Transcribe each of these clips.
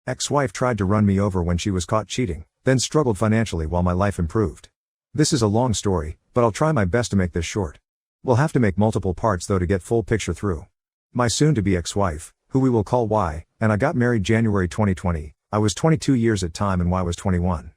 Ex-wife tried to run me over when she was caught cheating, then struggled financially while my life improved. This is a long story, but I'll try my best to make this short. We'll have to make multiple parts though to get full picture through. My soon-to-be ex-wife, who we will call Y, and I got married January 2020. I was 22 years at time and Y was 21.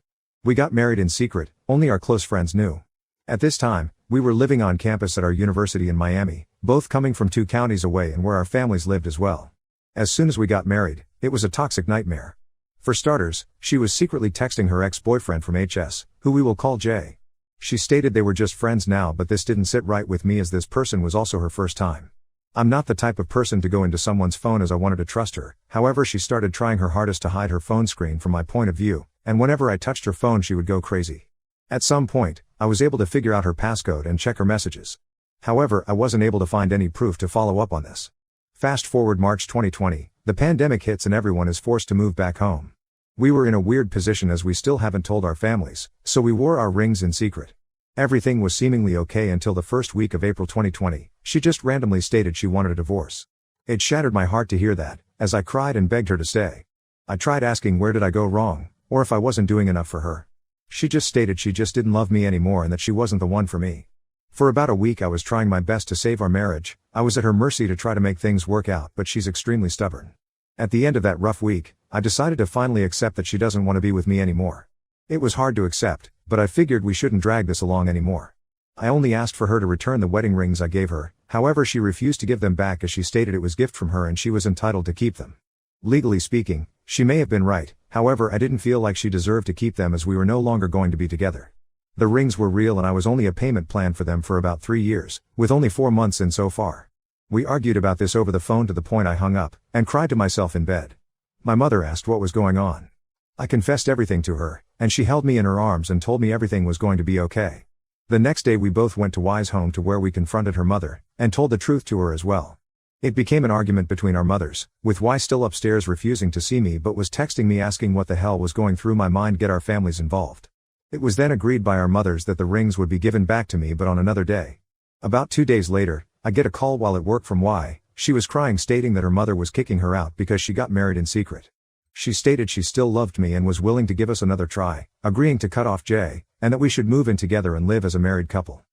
We got married in secret, only our close friends knew. At this time, we were living on campus at our university in Miami, both coming from 2 counties away and where our families lived as well. As soon as we got married, it was a toxic nightmare. For starters, she was secretly texting her ex-boyfriend from HS, who we will call J. She stated they were just friends now, but this didn't sit right with me as this person was also her first time. I'm not the type of person to go into someone's phone as I wanted to trust her. However, she started trying her hardest to hide her phone screen from my point of view, and whenever I touched her phone she would go crazy. At some point, I was able to figure out her passcode and check her messages. However, I wasn't able to find any proof to follow up on this. Fast forward March 2020, the pandemic hits and everyone is forced to move back home. We were in a weird position as we still haven't told our families, so we wore our rings in secret. Everything was seemingly okay until the first week of April 2020, she just randomly stated she wanted a divorce. It shattered my heart to hear that, as I cried and begged her to stay. I tried asking where did I go wrong, or if I wasn't doing enough for her. She just stated she just didn't love me anymore and that she wasn't the one for me. For about a week I was trying my best to save our marriage. I was at her mercy to try to make things work out, but she's extremely stubborn. At the end of that rough week, I decided to finally accept that she doesn't want to be with me anymore. It was hard to accept, but I figured we shouldn't drag this along anymore. I only asked for her to return the wedding rings I gave her, however she refused to give them back as she stated it was a gift from her and she was entitled to keep them. Legally speaking, she may have been right, however I didn't feel like she deserved to keep them as we were no longer going to be together. The rings were real and I was only a payment plan for them for about 3 years, with only 4 months in so far. We argued about this over the phone to the point I hung up, and cried to myself in bed. My mother asked what was going on. I confessed everything to her, and she held me in her arms and told me everything was going to be okay. The next day we both went to Y's home to where we confronted her mother, and told the truth to her as well. It became an argument between our mothers, with Y still upstairs refusing to see me but was texting me asking what the hell was going through my mind, get our families involved. It was then agreed by our mothers that the rings would be given back to me but on another day. About 2 days later, I get a call while at work from Y. She was crying stating that her mother was kicking her out because she got married in secret. She stated she still loved me and was willing to give us another try, agreeing to cut off J, and that we should move in together and live as a married couple.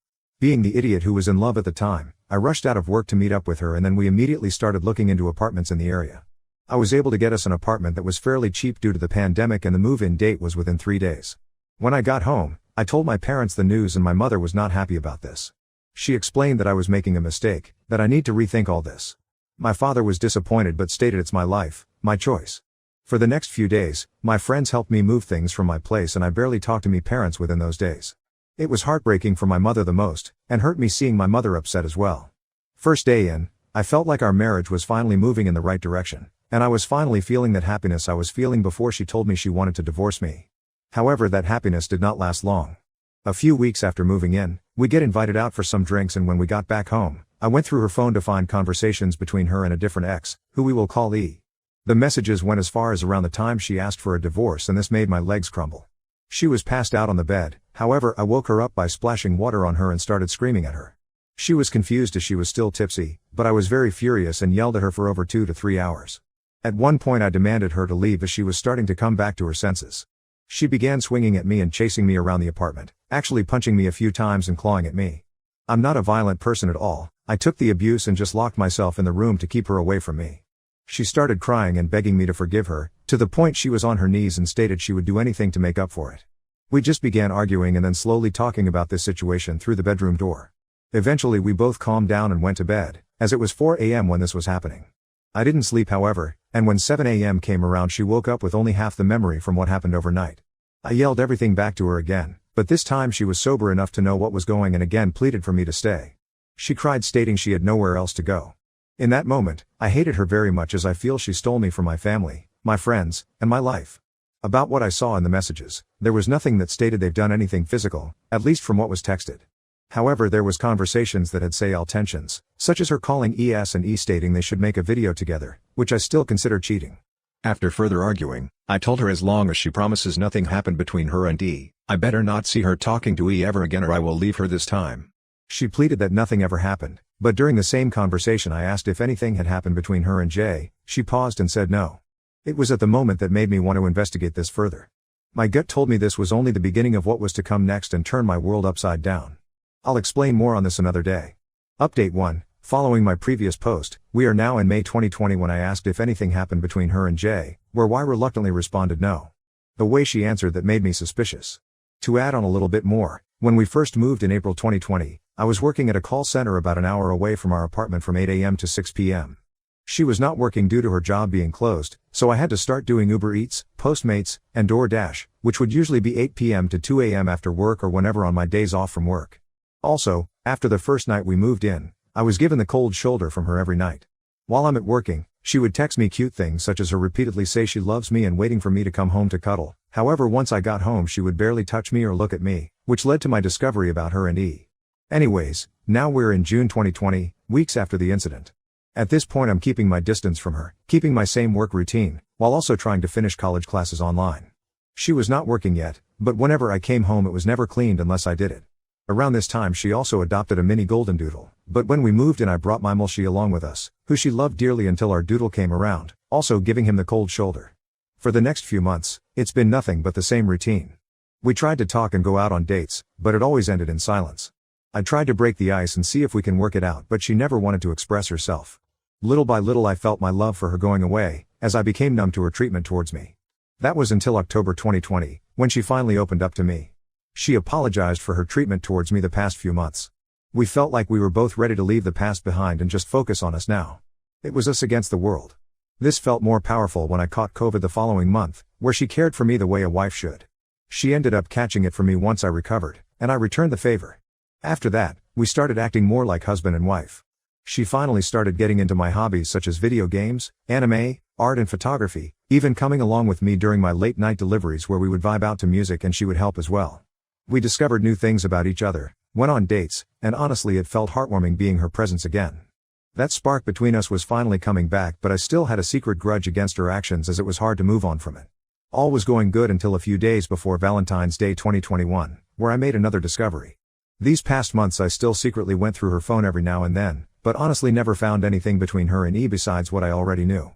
Being the idiot who was in love at the time, I rushed out of work to meet up with her and then we immediately started looking into apartments in the area. I was able to get us an apartment that was fairly cheap due to the pandemic and the move-in date was within 3 days. When I got home, I told my parents the news and my mother was not happy about this. She explained that I was making a mistake, that I need to rethink all this. My father was disappointed but stated it's my life, my choice. For the next few days, my friends helped me move things from my place and I barely talked to my parents within those days. It was heartbreaking for my mother the most, and hurt me seeing my mother upset as well. First day in, I felt like our marriage was finally moving in the right direction, and I was finally feeling that happiness I was feeling before she told me she wanted to divorce me. However, that happiness did not last long. A few weeks after moving in, we get invited out for some drinks and when we got back home, I went through her phone to find conversations between her and a different ex, who we will call E. The messages went as far as around the time she asked for a divorce and this made my legs crumble. She was passed out on the bed, however I woke her up by splashing water on her and started screaming at her. She was confused as she was still tipsy, but I was very furious and yelled at her for over 2 to 3 hours. At one point I demanded her to leave as she was starting to come back to her senses. She began swinging at me and chasing me around the apartment, actually punching me a few times and clawing at me. I'm not a violent person at all, I took the abuse and just locked myself in the room to keep her away from me. She started crying and begging me to forgive her, to the point she was on her knees and stated she would do anything to make up for it. We just began arguing and then slowly talking about this situation through the bedroom door. Eventually we both calmed down and went to bed, as it was 4 a.m. when this was happening. I didn't sleep however, and when 7 a.m. came around she woke up with only half the memory from what happened overnight. I yelled everything back to her again, but this time she was sober enough to know what was going and again pleaded for me to stay. She cried stating she had nowhere else to go. In that moment, I hated her very much as I feel she stole me from my family, my friends, and my life. About what I saw in the messages, there was nothing that stated they've done anything physical, at least from what was texted. However, there was conversations that had say tensions, such as her calling ES and E stating they should make a video together, which I still consider cheating. After further arguing, I told her as long as she promises nothing happened between her and E, I better not see her talking to E ever again or I will leave her this time. She pleaded that nothing ever happened, but during the same conversation I asked if anything had happened between her and J. She paused and said no. It was at the moment that made me want to investigate this further. My gut told me this was only the beginning of what was to come next and turn my world upside down. I'll explain more on this another day. Update 1. Following my previous post, we are now in May 2020 when I asked if anything happened between her and Jay, where Y reluctantly responded no. The way she answered that made me suspicious. To add on a little bit more, when we first moved in April 2020, I was working at a call center about an hour away from our apartment from 8 a.m. to 6 p.m. She was not working due to her job being closed, so I had to start doing Uber Eats, Postmates, and DoorDash, which would usually be 8 p.m. to 2 a.m. after work or whenever on my days off from work. Also, after the first night we moved in, I was given the cold shoulder from her every night. While I'm at working, she would text me cute things such as her repeatedly say she loves me and waiting for me to come home to cuddle. However, once I got home she would barely touch me or look at me, which led to my discovery about her and E. Anyways, now we're in June 2020, weeks after the incident. At this point I'm keeping my distance from her, keeping my same work routine, while also trying to finish college classes online. She was not working yet, but whenever I came home it was never cleaned unless I did it. Around this time she also adopted a mini golden doodle, but when we moved in I brought my Mulshi along with us, who she loved dearly until our doodle came around, also giving him the cold shoulder. For the next few months, it's been nothing but the same routine. We tried to talk and go out on dates, but it always ended in silence. I tried to break the ice and see if we can work it out, but she never wanted to express herself. Little by little I felt my love for her going away, as I became numb to her treatment towards me. That was until October 2020, when she finally opened up to me. She apologized for her treatment towards me the past few months. We felt like we were both ready to leave the past behind and just focus on us now. It was us against the world. This felt more powerful when I caught COVID the following month, where she cared for me the way a wife should. She ended up catching it from me once I recovered, and I returned the favor. After that, we started acting more like husband and wife. She finally started getting into my hobbies such as video games, anime, art and photography, even coming along with me during my late night deliveries where we would vibe out to music and she would help as well. We discovered new things about each other, went on dates, and honestly it felt heartwarming being her presence again. That spark between us was finally coming back, but I still had a secret grudge against her actions as it was hard to move on from it. All was going good until a few days before Valentine's Day 2021, where I made another discovery. These past months I still secretly went through her phone every now and then, but honestly never found anything between her and E besides what I already knew.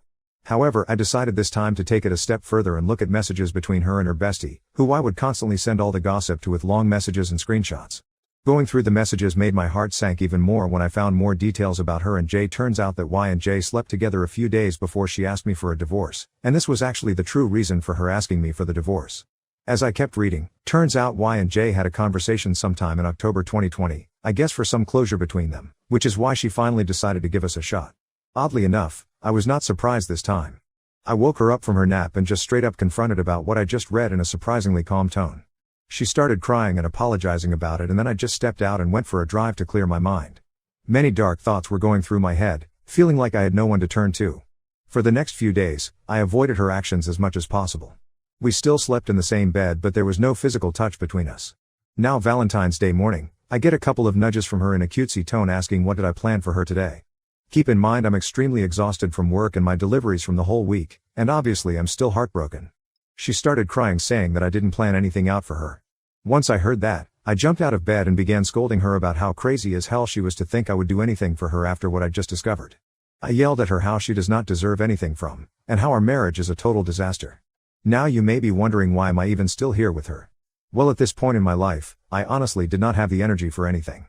However, I decided this time to take it a step further and look at messages between her and her bestie, who I would constantly send all the gossip to with long messages and screenshots. Going through the messages made my heart sank even more when I found more details about her and Jay. Turns out that Y and Jay slept together a few days before she asked me for a divorce, and this was actually the true reason for her asking me for the divorce. As I kept reading, turns out Y and Jay had a conversation sometime in October 2020, I guess for some closure between them, which is why she finally decided to give us a shot. Oddly enough, I was not surprised this time. I woke her up from her nap and just straight up confronted about what I just read in a surprisingly calm tone. She started crying and apologizing about it, and then I just stepped out and went for a drive to clear my mind. Many dark thoughts were going through my head, feeling like I had no one to turn to. For the next few days, I avoided her actions as much as possible. We still slept in the same bed, but there was no physical touch between us. Now Valentine's Day morning, I get a couple of nudges from her in a cutesy tone asking what did I plan for her today. Keep in mind I'm extremely exhausted from work and my deliveries from the whole week, and obviously I'm still heartbroken. She started crying saying that I didn't plan anything out for her. Once I heard that, I jumped out of bed and began scolding her about how crazy as hell she was to think I would do anything for her after what I'd just discovered. I yelled at her how she does not deserve anything from, and how our marriage is a total disaster. Now you may be wondering why am I even still here with her. Well, at this point in my life, I honestly did not have the energy for anything.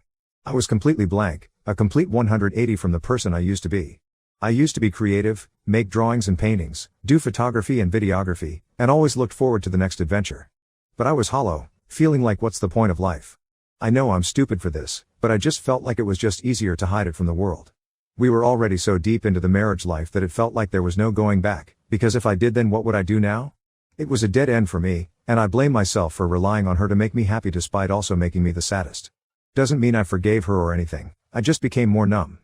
I was completely blank, a complete 180 from the person I used to be. I used to be creative, make drawings and paintings, do photography and videography, and always looked forward to the next adventure. But I was hollow, feeling like what's the point of life? I know I'm stupid for this, but I just felt like it was just easier to hide it from the world. We were already so deep into the marriage life that it felt like there was no going back, because if I did then what would I do now? It was a dead end for me, and I blame myself for relying on her to make me happy despite also making me the saddest. Doesn't mean I forgave her or anything, I just became more numb.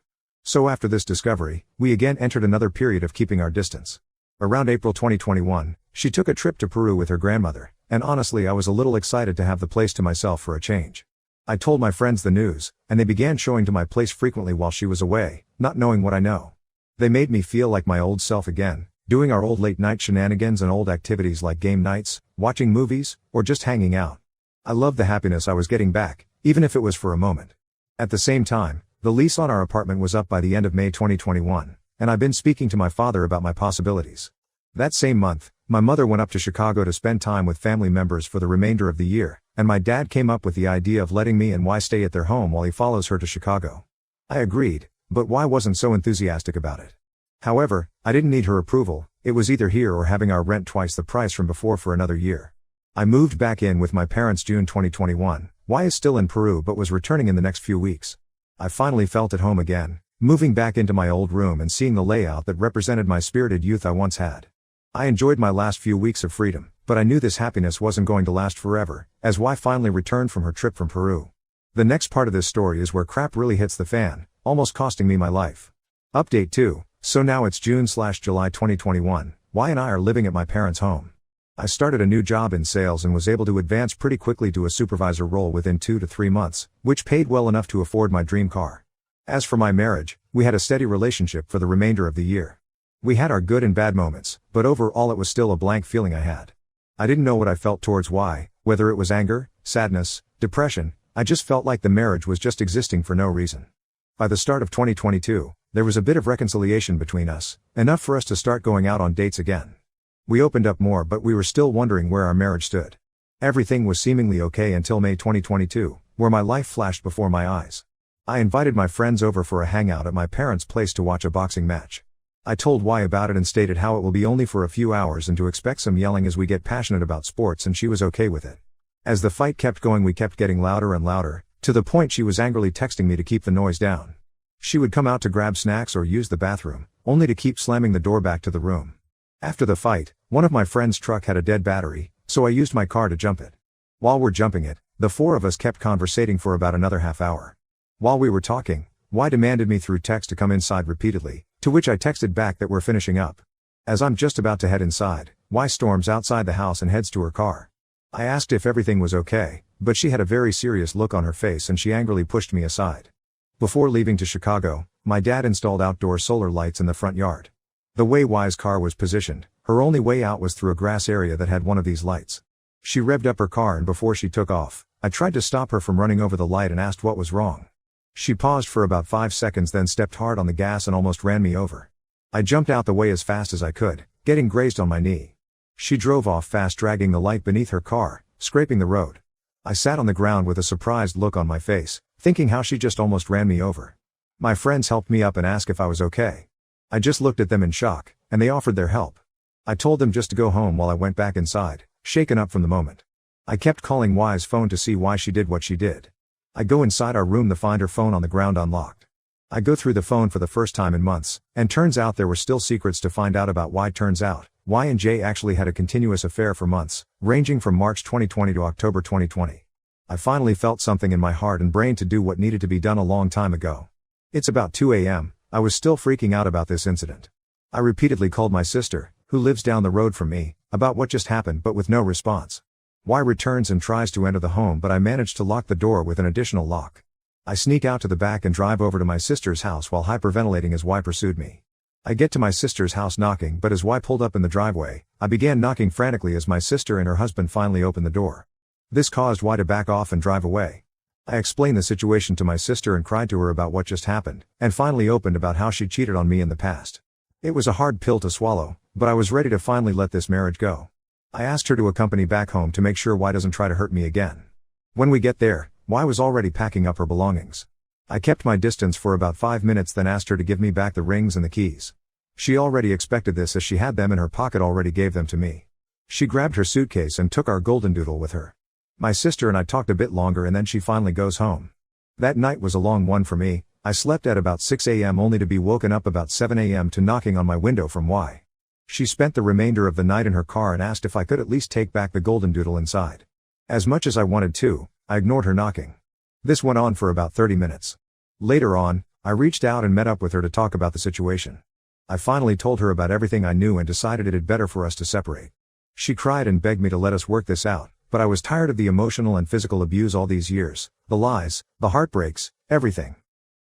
So after this discovery, we again entered another period of keeping our distance. Around April 2021, she took a trip to Peru with her grandmother, and honestly I was a little excited to have the place to myself for a change. I told my friends the news, and they began showing to my place frequently while she was away, not knowing what I know. They made me feel like my old self again, doing our old late night shenanigans and old activities like game nights, watching movies, or just hanging out. I loved the happiness I was getting back, even if it was for a moment. At the same time, the lease on our apartment was up by the end of May 2021, and I've been speaking to my father about my possibilities. That same month, my mother went up to Chicago to spend time with family members for the remainder of the year, and my dad came up with the idea of letting me and Y stay at their home while he follows her to Chicago. I agreed, but Y wasn't so enthusiastic about it. However, I didn't need her approval. It was either here or having our rent twice the price from before for another year. I moved back in with my parents June 2021. Y is still in Peru but was returning in the next few weeks. I finally felt at home again, moving back into my old room and seeing the layout that represented my spirited youth I once had. I enjoyed my last few weeks of freedom, but I knew this happiness wasn't going to last forever, as Y finally returned from her trip from Peru. The next part of this story is where crap really hits the fan, almost costing me my life. Update 2. So now it's June/July 2021, Y and I are living at my parents' home. I started a new job in sales and was able to advance pretty quickly to a supervisor role within 2 to 3 months, which paid well enough to afford my dream car. As for my marriage, we had a steady relationship for the remainder of the year. We had our good and bad moments, but overall it was still a blank feeling I had. I didn't know what I felt towards Y, whether it was anger, sadness, depression. I just felt like the marriage was just existing for no reason. By the start of 2022, there was a bit of reconciliation between us, enough for us to start going out on dates again. We opened up more, but we were still wondering where our marriage stood. Everything was seemingly okay until May 2022, where my life flashed before my eyes. I invited my friends over for a hangout at my parents' place to watch a boxing match. I told Y about it and stated how it will be only for a few hours and to expect some yelling as we get passionate about sports, and she was okay with it. As the fight kept going, we kept getting louder and louder, to the point she was angrily texting me to keep the noise down. She would come out to grab snacks or use the bathroom, only to keep slamming the door back to the room. After the fight, one of my friend's truck had a dead battery, so I used my car to jump it. While we're jumping it, the four of us kept conversating for about another half hour. While we were talking, Y demanded me through text to come inside repeatedly, to which I texted back that we're finishing up. As I'm just about to head inside, Y storms outside the house and heads to her car. I asked if everything was okay, but she had a very serious look on her face and she angrily pushed me aside. Before leaving to Chicago, my dad installed outdoor solar lights in the front yard. The way Y's car was positioned, her only way out was through a grass area that had one of these lights. She revved up her car, and before she took off, I tried to stop her from running over the light and asked what was wrong. She paused for about 5 seconds, then stepped hard on the gas and almost ran me over. I jumped out the way as fast as I could, getting grazed on my knee. She drove off fast, dragging the light beneath her car, scraping the road. I sat on the ground with a surprised look on my face, thinking how she just almost ran me over. My friends helped me up and asked if I was okay. I just looked at them in shock, and they offered their help. I told them just to go home while I went back inside, shaken up from the moment. I kept calling Y's phone to see why she did what she did. I go inside our room to find her phone on the ground unlocked. I go through the phone for the first time in months, and turns out there were still secrets to find out about Y. Turns out, Y and J actually had a continuous affair for months, ranging from March 2020 to October 2020. I finally felt something in my heart and brain to do what needed to be done a long time ago. It's about 2 a.m., I was still freaking out about this incident. I repeatedly called my sister, who lives down the road from me, about what just happened, but with no response. Y returns and tries to enter the home, but I manage to lock the door with an additional lock. I sneak out to the back and drive over to my sister's house while hyperventilating as Y pursued me. I get to my sister's house knocking, but as Y pulled up in the driveway, I began knocking frantically as my sister and her husband finally opened the door. This caused Y to back off and drive away. I explained the situation to my sister and cried to her about what just happened, and finally opened about how she cheated on me in the past. It was a hard pill to swallow, but I was ready to finally let this marriage go. I asked her to accompany back home to make sure Y doesn't try to hurt me again. When we get there, Y was already packing up her belongings. I kept my distance for about 5 minutes, then asked her to give me back the rings and the keys. She already expected this as she had them in her pocket, already gave them to me. She grabbed her suitcase and took our golden doodle with her. My sister and I talked a bit longer and then she finally goes home. That night was a long one for me. I slept at about 6 a.m. only to be woken up about 7 a.m. to knocking on my window from Y. She spent the remainder of the night in her car and asked if I could at least take back the golden doodle inside. As much as I wanted to, I ignored her knocking. This went on for about 30 minutes. Later on, I reached out and met up with her to talk about the situation. I finally told her about everything I knew and decided it'd better for us to separate. She cried and begged me to let us work this out, but I was tired of the emotional and physical abuse all these years, the lies, the heartbreaks, everything.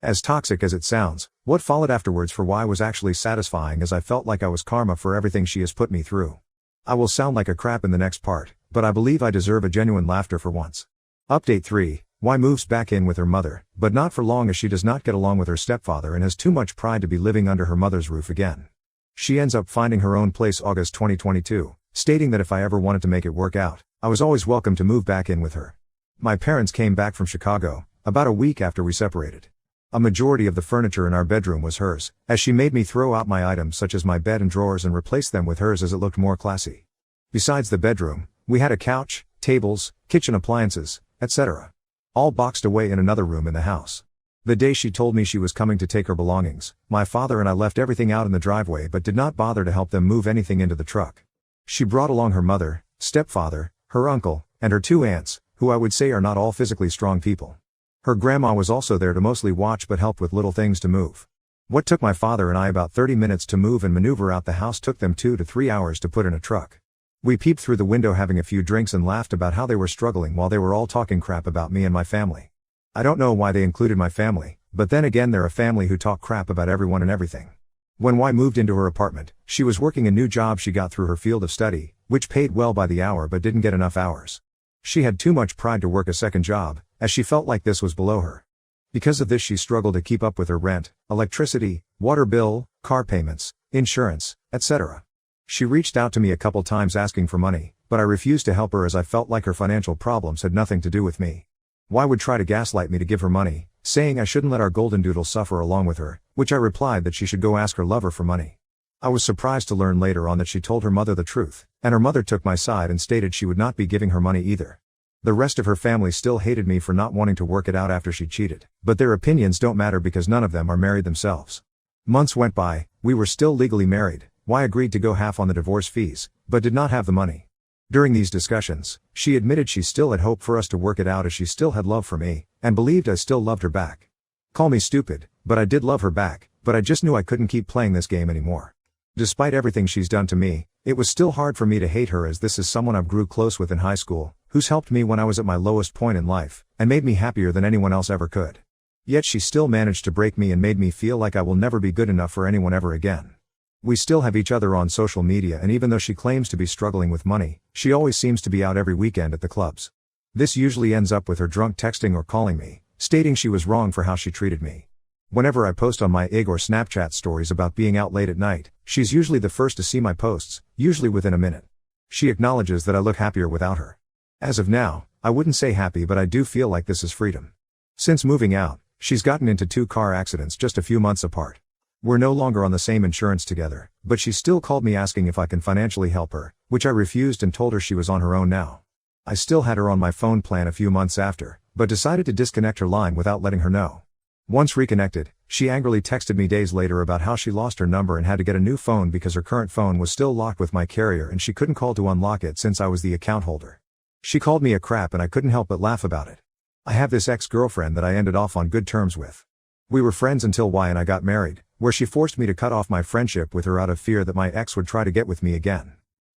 As toxic as it sounds, what followed afterwards for Y was actually satisfying, as I felt like I was karma for everything she has put me through. I will sound like a crap in the next part, but I believe I deserve a genuine laughter for once. Update 3. Y moves back in with her mother, but not for long, as she does not get along with her stepfather and has too much pride to be living under her mother's roof again. She ends up finding her own place August 2022, stating that if I ever wanted to make it work out, I was always welcome to move back in with her. My parents came back from Chicago, about a week after we separated. A majority of the furniture in our bedroom was hers, as she made me throw out my items such as my bed and drawers and replace them with hers as it looked more classy. Besides the bedroom, we had a couch, tables, kitchen appliances, etc. all boxed away in another room in the house. The day she told me she was coming to take her belongings, my father and I left everything out in the driveway but did not bother to help them move anything into the truck. She brought along her mother, stepfather, her uncle, and her 2 aunts, who I would say are not all physically strong people. Her grandma was also there to mostly watch but help with little things to move. What took my father and I about 30 minutes to move and maneuver out the house took them 2 to 3 hours to put in a truck. We peeped through the window having a few drinks and laughed about how they were struggling while they were all talking crap about me and my family. I don't know why they included my family, but then again they're a family who talk crap about everyone and everything. When Y moved into her apartment, she was working a new job she got through her field of study, which paid well by the hour but didn't get enough hours. She had too much pride to work a second job, as she felt like this was below her. Because of this she struggled to keep up with her rent, electricity, water bill, car payments, insurance, etc. She reached out to me a couple times asking for money, but I refused to help her as I felt like her financial problems had nothing to do with me. Y would try to gaslight me to give her money, saying I shouldn't let our golden doodle suffer along with her, which I replied that she should go ask her lover for money. I was surprised to learn later on that she told her mother the truth, and her mother took my side and stated she would not be giving her money either. The rest of her family still hated me for not wanting to work it out after she cheated, but their opinions don't matter because none of them are married themselves. Months went by, we were still legally married. Y agreed to go half on the divorce fees, but did not have the money. During these discussions, she admitted she still had hope for us to work it out as she still had love for me, and believed I still loved her back. Call me stupid, but I did love her back, but I just knew I couldn't keep playing this game anymore. Despite everything she's done to me, it was still hard for me to hate her as this is someone I've grew close with in high school, who's helped me when I was at my lowest point in life, and made me happier than anyone else ever could. Yet she still managed to break me and made me feel like I will never be good enough for anyone ever again. We still have each other on social media and even though she claims to be struggling with money, she always seems to be out every weekend at the clubs. This usually ends up with her drunk texting or calling me, stating she was wrong for how she treated me. Whenever I post on my IG or Snapchat stories about being out late at night, she's usually the first to see my posts, usually within a minute. She acknowledges that I look happier without her. As of now, I wouldn't say happy but I do feel like this is freedom. Since moving out, she's gotten into 2 car accidents just a few months apart. We're no longer on the same insurance together, but she still called me asking if I can financially help her, which I refused and told her she was on her own now. I still had her on my phone plan a few months after, but decided to disconnect her line without letting her know. Once reconnected, she angrily texted me days later about how she lost her number and had to get a new phone because her current phone was still locked with my carrier and she couldn't call to unlock it since I was the account holder. She called me a crap and I couldn't help but laugh about it. I have this ex-girlfriend that I ended off on good terms with. We were friends until Y and I got married, where she forced me to cut off my friendship with her out of fear that my ex would try to get with me again.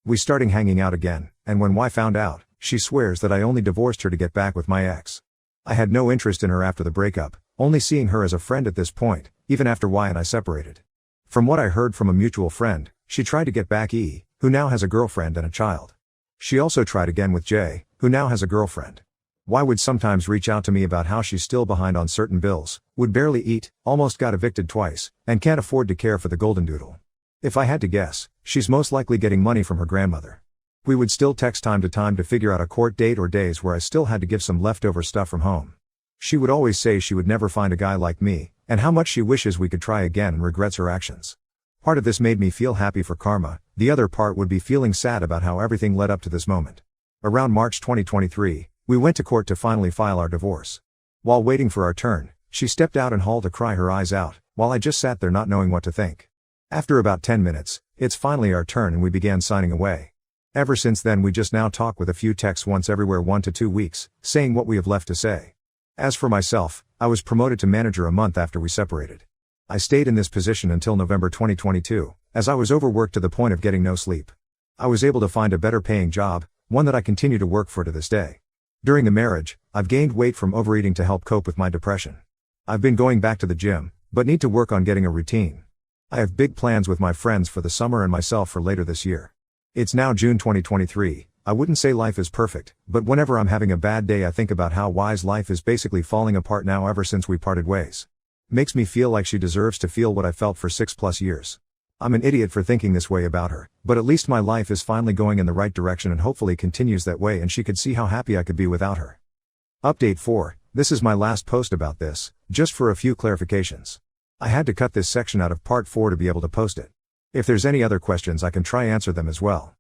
We started hanging out again, and when Y found out, she swears that I only divorced her to get back with my ex. I had no interest in her after the breakup, only seeing her as a friend at this point, even after Y and I separated. From what I heard from a mutual friend, she tried to get back E, who now has a girlfriend and a child. She also tried again with J, who now has a girlfriend. Y would sometimes reach out to me about how she's still behind on certain bills, would barely eat, almost got evicted twice, and can't afford to care for the golden doodle. If I had to guess, she's most likely getting money from her grandmother. We would still text time to time to figure out a court date or days where I still had to give some leftover stuff from home. She would always say she would never find a guy like me, and how much she wishes we could try again and regrets her actions. Part of this made me feel happy for karma, the other part would be feeling sad about how everything led up to this moment. Around March 2023, we went to court to finally file our divorce. While waiting for our turn, she stepped out and hauled to cry her eyes out, while I just sat there not knowing what to think. After about 10 minutes, it's finally our turn and we began signing away. Ever since then we just now talk with a few texts once everywhere 1 to 2 weeks, saying what we have left to say. As for myself, I was promoted to manager a month after we separated. I stayed in this position until November 2022, as I was overworked to the point of getting no sleep. I was able to find a better paying job, one that I continue to work for to this day. During the marriage, I've gained weight from overeating to help cope with my depression. I've been going back to the gym, but need to work on getting a routine. I have big plans with my friends for the summer and myself for later this year. It's now June 2023, I wouldn't say life is perfect, but whenever I'm having a bad day I think about how Y's life is basically falling apart now ever since we parted ways. Makes me feel like she deserves to feel what I felt for 6+ years. I'm an idiot for thinking this way about her, but at least my life is finally going in the right direction and hopefully continues that way and she could see how happy I could be without her. Update 4, this is my last post about this, just for a few clarifications. I had to cut this section out of part 4 to be able to post it. If there's any other questions I can try answer them as well.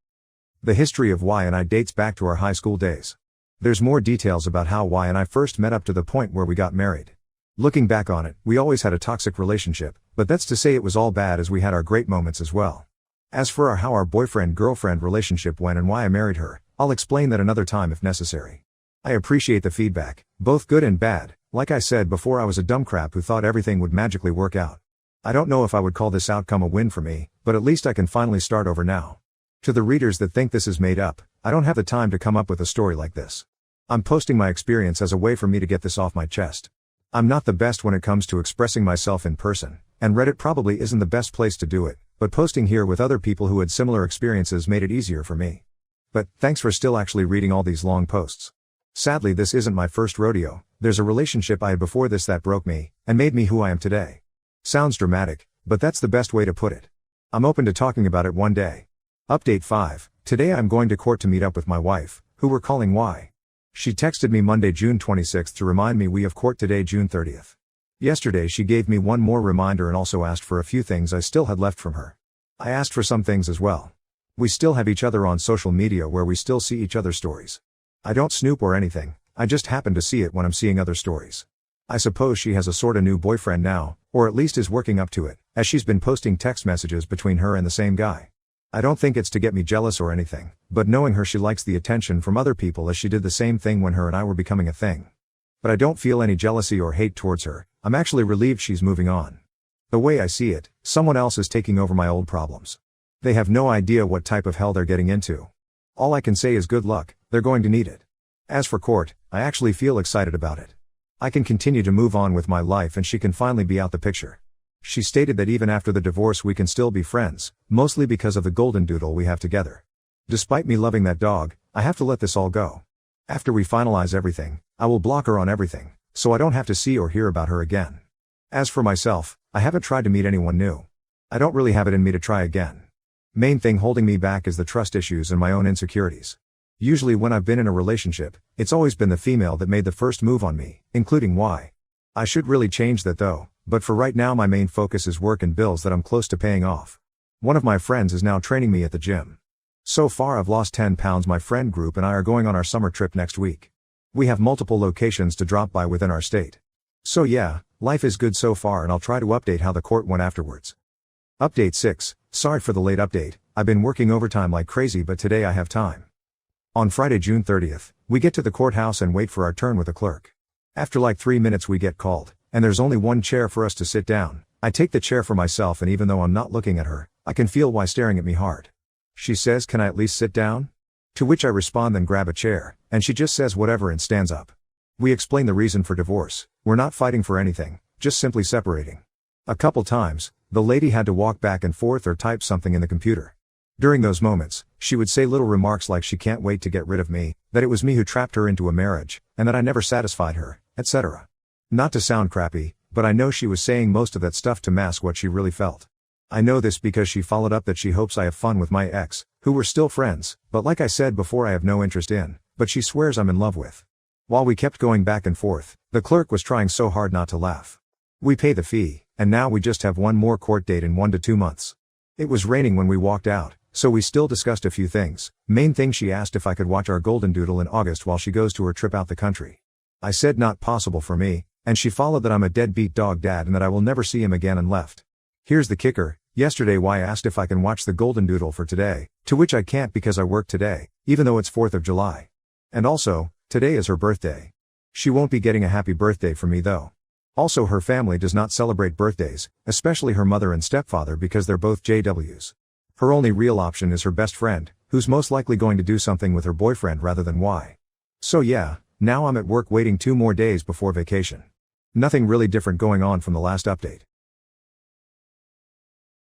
The history of Y and I dates back to our high school days. There's more details about how Y and I first met up to the point where we got married. Looking back on it, we always had a toxic relationship, but that's to say it was all bad as we had our great moments as well. As for how our boyfriend-girlfriend relationship went and why I married her, I'll explain that another time if necessary. I appreciate the feedback, both good and bad. Like I said before, I was a dumb crap who thought everything would magically work out. I don't know if I would call this outcome a win for me, but at least I can finally start over now. To the readers that think this is made up, I don't have the time to come up with a story like this. I'm posting my experience as a way for me to get this off my chest. I'm not the best when it comes to expressing myself in person, and Reddit probably isn't the best place to do it, but posting here with other people who had similar experiences made it easier for me. But thanks for still actually reading all these long posts. Sadly, this isn't my first rodeo. There's a relationship I had before this that broke me, and made me who I am today. Sounds dramatic, but that's the best way to put it. I'm open to talking about it one day. Update 5, today I'm going to court to meet up with my wife, who we're calling Y. She texted me Monday, June 26th to remind me we have court today, June 30th. Yesterday she gave me one more reminder and also asked for a few things I still had left from her. I asked for some things as well. We still have each other on social media where we still see each other's stories. I don't snoop or anything, I just happen to see it when I'm seeing other stories. I suppose she has a sorta new boyfriend now, or at least is working up to it, as she's been posting text messages between her and the same guy. I don't think it's to get me jealous or anything, but knowing her, she likes the attention from other people as she did the same thing when her and I were becoming a thing. But I don't feel any jealousy or hate towards her. I'm actually relieved she's moving on. The way I see it, someone else is taking over my old problems. They have no idea what type of hell they're getting into. All I can say is good luck, they're going to need it. As for court, I actually feel excited about it. I can continue to move on with my life and she can finally be out the picture. She stated that even after the divorce we can still be friends, mostly because of the golden doodle we have together. Despite me loving that dog, I have to let this all go. After we finalize everything, I will block her on everything, so I don't have to see or hear about her again. As for myself, I haven't tried to meet anyone new. I don't really have it in me to try again. Main thing holding me back is the trust issues and my own insecurities. Usually when I've been in a relationship, it's always been the female that made the first move on me, including Y. I should really change that though, but for right now my main focus is work and bills that I'm close to paying off. One of my friends is now training me at the gym. So far I've lost 10 pounds. My friend group and I are going on our summer trip next week. We have multiple locations to drop by within our state. So yeah, life is good so far and I'll try to update how the court went afterwards. Update 6, sorry for the late update, I've been working overtime like crazy but today I have time. On Friday, June 30th, we get to the courthouse and wait for our turn with a clerk. After like 3 minutes we get called, and there's only one chair for us to sit down. I take the chair for myself and even though I'm not looking at her, I can feel Y staring at me hard. She says, "Can I at least sit down?" To which I respond, "Then grab a chair," and she just says whatever and stands up. We explain the reason for divorce. We're not fighting for anything, just simply separating. A couple times, the lady had to walk back and forth or type something in the computer. During those moments, she would say little remarks like she can't wait to get rid of me, that it was me who trapped her into a marriage, and that I never satisfied her, etc. Not to sound crappy, but I know she was saying most of that stuff to mask what she really felt. I know this because she followed up that she hopes I have fun with my ex, who we're still friends, but like I said before I have no interest in, but she swears I'm in love with. While we kept going back and forth, the clerk was trying so hard not to laugh. We pay the fee, and now we just have one more court date in 1 to 2 months. It was raining when we walked out, so we still discussed a few things. Main thing, she asked if I could watch our golden doodle in August while she goes to her trip out the country. I said not possible for me, and she followed that I'm a deadbeat dog dad and that I will never see him again and left. Here's the kicker, yesterday Y asked if I can watch the golden doodle for today, to which I can't because I work today, even though it's 4th of July. And also, today is her birthday. She won't be getting a happy birthday from me though. Also, her family does not celebrate birthdays, especially her mother and stepfather, because they're both JWs. Her only real option is her best friend, who's most likely going to do something with her boyfriend rather than Y. So yeah, now I'm at work waiting 2 more days before vacation. Nothing really different going on from the last update.